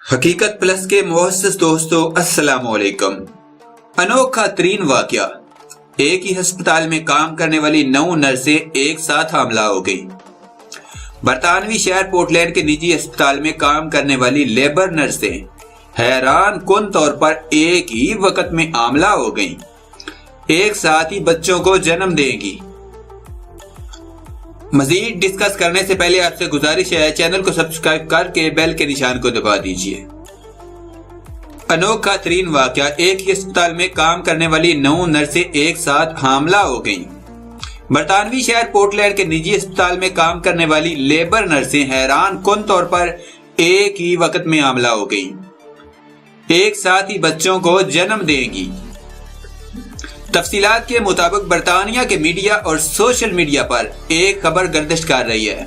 حقیقت پلس کے معزز دوستو السلام علیکم۔ انوکھا ترین واقعہ، ایک ہی ہسپتال میں کام کرنے والی 9 نرسیں ایک ساتھ حاملہ ہو گئی۔ برطانوی شہر پورٹلینڈ کے نجی ہسپتال میں کام کرنے والی لیبر نرسیں حیران کن طور پر ایک ہی وقت میں حاملہ ہو گئیں، ایک ساتھ ہی بچوں کو جنم دیں گی۔ مزید ڈسکس کرنے سے پہلے آپ سے گزارش ہے چینل کو سبسکرائب کر کے بیل کے نشان کو دبا دیجئے۔ انوکھا ترین واقعہ، ایک ہی اسپتال میں کام کرنے والی 9 نرسیں ایک ساتھ حاملہ ہو گئیں۔ برطانوی شہر پورٹلینڈ کے نجی اسپتال میں کام کرنے والی لیبر نرسیں حیران کن طور پر ایک ہی وقت میں حاملہ ہو گئیں، ایک ساتھ ہی بچوں کو جنم دیں گی۔ تفصیلات کے مطابق برطانیہ کے میڈیا اور سوشل میڈیا پر ایک خبر گردش کر رہی ہے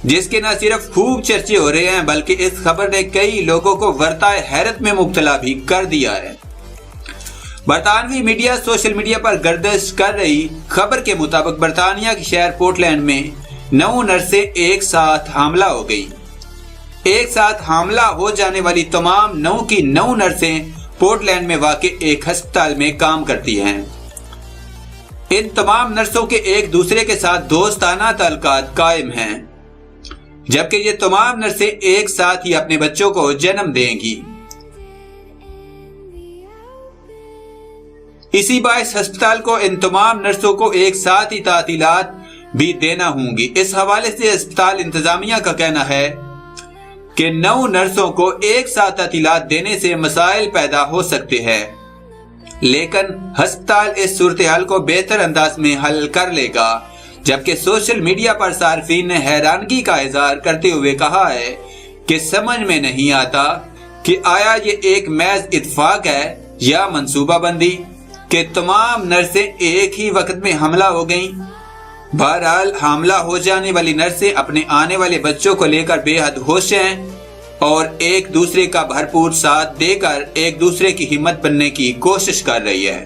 جس کے نہ صرف خوب چرچے ہو رہے ہیں بلکہ اس خبر نے کئی لوگوں کو ورطۂ حیرت میں مبتلا بھی کر دیا ہے۔ برطانوی میڈیا سوشل میڈیا پر گردش کر رہی خبر کے مطابق برطانیہ کے شہر پورٹلینڈ میں 9 نرسیں ایک ساتھ حاملہ ہو گئی۔ ایک ساتھ حاملہ ہو جانے والی تمام 9 کی 9 نرسیں پورٹلینڈ میں واقع ایک ہسپتال میں کام کرتی ہیں۔ ان تمام نرسوں کے ایک دوسرے کے ساتھ دوستانہ تعلقات قائم ہیں، جبکہ یہ تمام نرسیں ایک ساتھ ہی اپنے بچوں کو جنم دیں گی۔ اسی باعث ہسپتال کو ان تمام نرسوں کو ایک ساتھ ہی تعطیلات بھی دینا ہوں گی۔ اس حوالے سے ہسپتال انتظامیہ کا کہنا ہے کہ 9 نرسوں کو ایک ساتھ تعطیلات دینے سے مسائل پیدا ہو سکتے ہیں، لیکن ہسپتال اس صورتحال کو بہتر انداز میں حل کر لے گا۔ جبکہ سوشل میڈیا پر صارفین نے حیرانگی کا اظہار کرتے ہوئے کہا ہے کہ سمجھ میں نہیں آتا کہ آیا یہ ایک محض اتفاق ہے یا منصوبہ بندی کہ تمام نرسیں ایک ہی وقت میں حاملہ ہو گئیں۔ بہرحال حاملہ ہو جانے والی نرسیں اپنے آنے والے بچوں کو لے کر بے حد خوش ہیں اور ایک دوسرے کا بھرپور ساتھ دے کر ایک دوسرے کی ہمت بننے کی کوشش کر رہی ہے۔